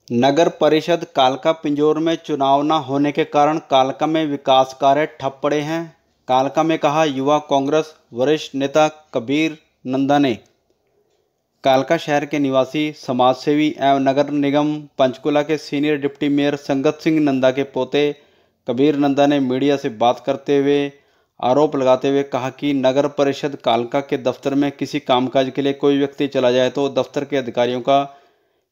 नगर परिषद कालका पिंजौर में चुनाव न होने के कारण कालका में विकास कार्य ठप पड़े हैं। कालका में कहा युवा कांग्रेस वरिष्ठ नेता कबीर नंदा ने। कालका शहर के निवासी समाजसेवी एवं नगर निगम पंचकुला के सीनियर डिप्टी मेयर संगत सिंह नंदा के पोते कबीर नंदा ने मीडिया से बात करते हुए आरोप लगाते हुए कहा कि नगर परिषद कालका के दफ्तर में किसी कामकाज के लिए कोई व्यक्ति चला जाए तो दफ्तर के अधिकारियों का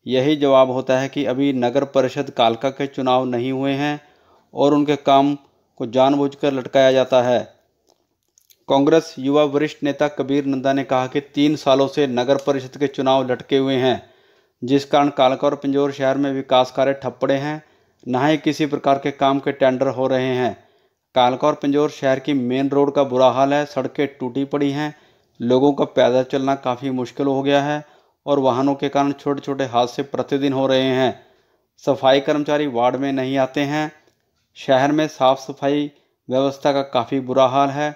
यही जवाब होता है कि अभी नगर परिषद कालका के चुनाव नहीं हुए हैं और उनके काम को जानबूझकर लटकाया जाता है। कांग्रेस युवा वरिष्ठ नेता कबीर नंदा ने कहा कि 3 सालों से नगर परिषद के चुनाव लटके हुए हैं, जिस कारण कालका और पिंजौर शहर में विकास कार्य ठप पड़े हैं, न ही किसी प्रकार के काम के टेंडर हो रहे हैं। कालका और पिंजौर शहर की मेन रोड का बुरा हाल है, सड़कें टूटी पड़ी हैं, लोगों का पैदल चलना काफ़ी मुश्किल हो गया है और वाहनों के कारण छोटे छोटे हादसे प्रतिदिन हो रहे हैं। सफाई कर्मचारी वार्ड में नहीं आते हैं। शहर में साफ सफाई व्यवस्था का काफ़ी बुरा हाल है।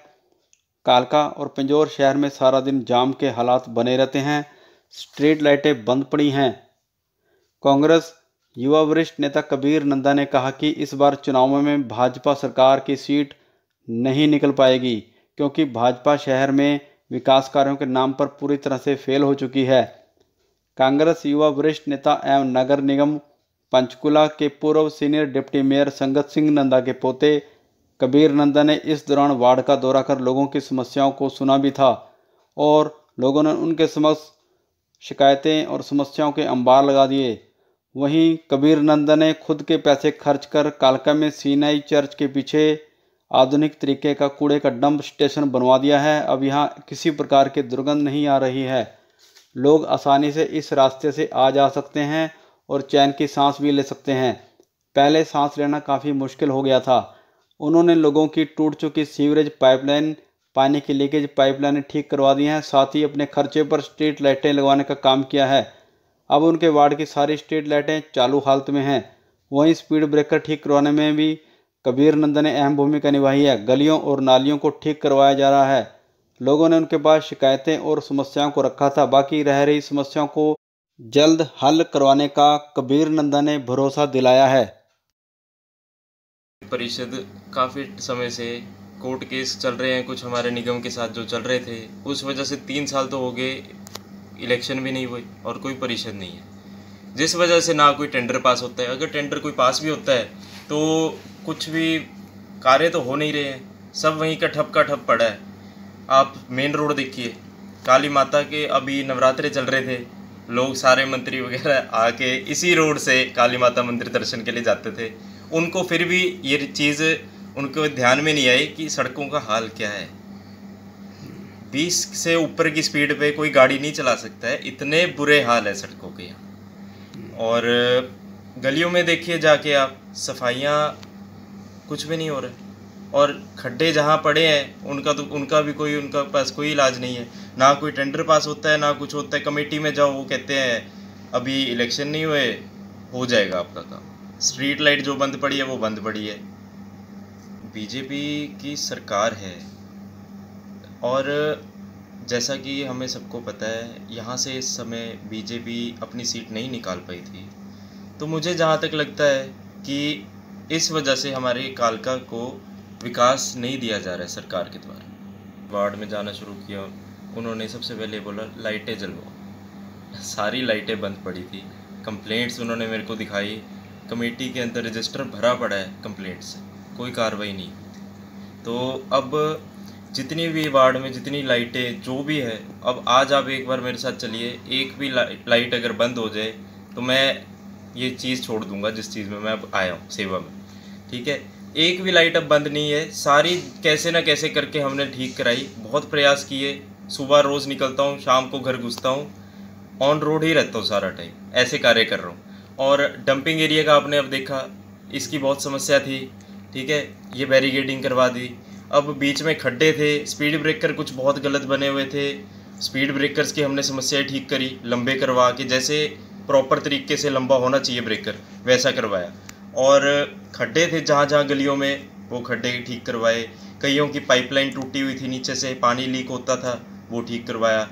कालका और पिंजौर शहर में सारा दिन जाम के हालात बने रहते हैं। स्ट्रीट लाइटें बंद पड़ी हैं। कांग्रेस युवा वरिष्ठ नेता कबीर नंदा ने कहा कि इस बार चुनाव में भाजपा सरकार की सीट नहीं निकल पाएगी, क्योंकि भाजपा शहर में विकास कार्यों के नाम पर पूरी तरह से फेल हो चुकी है। कांग्रेस युवा वरिष्ठ नेता एवं नगर निगम पंचकुला के पूर्व सीनियर डिप्टी मेयर संगत सिंह नंदा के पोते कबीर नंदा ने इस दौरान वार्ड का दौरा कर लोगों की समस्याओं को सुना भी था और लोगों ने उनके समक्ष शिकायतें और समस्याओं के अंबार लगा दिए। वहीं कबीर नंदा ने खुद के पैसे खर्च कर कालका में सीनाई चर्च के पीछे आधुनिक तरीके का कूड़े का डंप स्टेशन बनवा दिया है। अब यहाँ किसी प्रकार की दुर्गंध नहीं आ रही है। लोग आसानी से इस रास्ते से आ जा सकते हैं और चैन की सांस भी ले सकते हैं। पहले सांस लेना काफ़ी मुश्किल हो गया था। उन्होंने लोगों की टूट चुकी सीवरेज पाइपलाइन, पानी की लीकेज पाइपलाइन ठीक करवा दी हैं, साथ ही अपने खर्चे पर स्ट्रीट लाइटें लगवाने का काम किया है। अब उनके वार्ड की सारी स्ट्रीट लाइटें चालू हालत में हैं। वहीं स्पीड ब्रेकर ठीक करवाने में भी कबीर नंदा ने अहम भूमिका निभाई है। गलियों और नालियों को ठीक करवाया जा रहा है। लोगों ने उनके पास शिकायतें और समस्याओं को रखा था, बाकी रह रही समस्याओं को जल्द हल करवाने का कबीर नंदा ने भरोसा दिलाया है। परिषद काफ़ी समय से कोर्ट केस चल रहे हैं, कुछ हमारे निगम के साथ जो चल रहे थे, उस वजह से 3 साल तो हो गए, इलेक्शन भी नहीं हुई और कोई परिषद नहीं है, जिस वजह से ना कोई टेंडर पास होता है। अगर टेंडर कोई पास भी होता है तो कुछ भी कार्य तो हो नहीं रहे हैं, सब वहीं का ठप पड़ा है। आप मेन रोड देखिए, काली माता के अभी नवरात्रे चल रहे थे, लोग सारे मंत्री वगैरह आके इसी रोड से काली माता मंदिर दर्शन के लिए जाते थे। उनको फिर भी ये चीज़ उनको ध्यान में नहीं आई कि सड़कों का हाल क्या है। 20 से ऊपर की स्पीड पे कोई गाड़ी नहीं चला सकता है, इतने बुरे हाल है सड़कों के यहाँ। और गलियों में देखिए जाके आप, सफाइयाँ कुछ भी नहीं हो रहा, और खड्डे जहाँ पड़े हैं उनका भी कोई, उनका पास कोई इलाज नहीं है। ना कोई टेंडर पास होता है, ना कुछ होता है। कमेटी में जाओ, वो कहते हैं अभी इलेक्शन नहीं हुए, हो जाएगा आपका काम। स्ट्रीट लाइट जो बंद पड़ी है वो बंद पड़ी है। बीजेपी की सरकार है और जैसा कि हमें सबको पता है, यहाँ से इस समय बीजेपी अपनी सीट नहीं निकाल पाई थी। तो मुझे जहाँ तक लगता है कि इस वजह से हमारे कालका को विकास नहीं दिया जा रहा है सरकार के द्वारा। वार्ड में जाना शुरू किया, उन्होंने सबसे पहले बोला लाइटें जलवाओ। सारी लाइटें बंद पड़ी थी। कंप्लेंट्स उन्होंने मेरे को दिखाई, कमेटी के अंदर रजिस्टर भरा पड़ा है कंप्लेंट से, कोई कार्रवाई नहीं। तो अब जितनी भी वार्ड में जितनी लाइटें जो भी है, अब आज आप एक बार मेरे साथ चलिए, एक भी लाइट अगर बंद हो जाए तो मैं ये चीज़ छोड़ दूंगा जिस चीज़ में मैं अब आया हूँ सेवा में। ठीक है, एक भी लाइट अब बंद नहीं है। सारी कैसे ना कैसे करके हमने ठीक कराई, बहुत प्रयास किए। सुबह रोज़ निकलता हूँ, शाम को घर घुसता हूँ, ऑन रोड ही रहता हूँ सारा टाइम, ऐसे कार्य कर रहा हूँ। और डंपिंग एरिया का आपने अब देखा, इसकी बहुत समस्या थी। ठीक है, ये बैरिकेडिंग करवा दी। अब बीच में खड्डे थे, स्पीड ब्रेकर कुछ बहुत गलत बने हुए थे, स्पीड ब्रेकर्स की हमने समस्याएं ठीक करी, लंबे करवा के, जैसे प्रॉपर तरीके से लंबा होना चाहिए ब्रेकर वैसा करवाया। और खड्डे थे जहाँ जहाँ गलियों में, वो खड्डे ठीक करवाए। कईयों की पाइपलाइन टूटी हुई थी, नीचे से पानी लीक होता था, वो ठीक करवाया।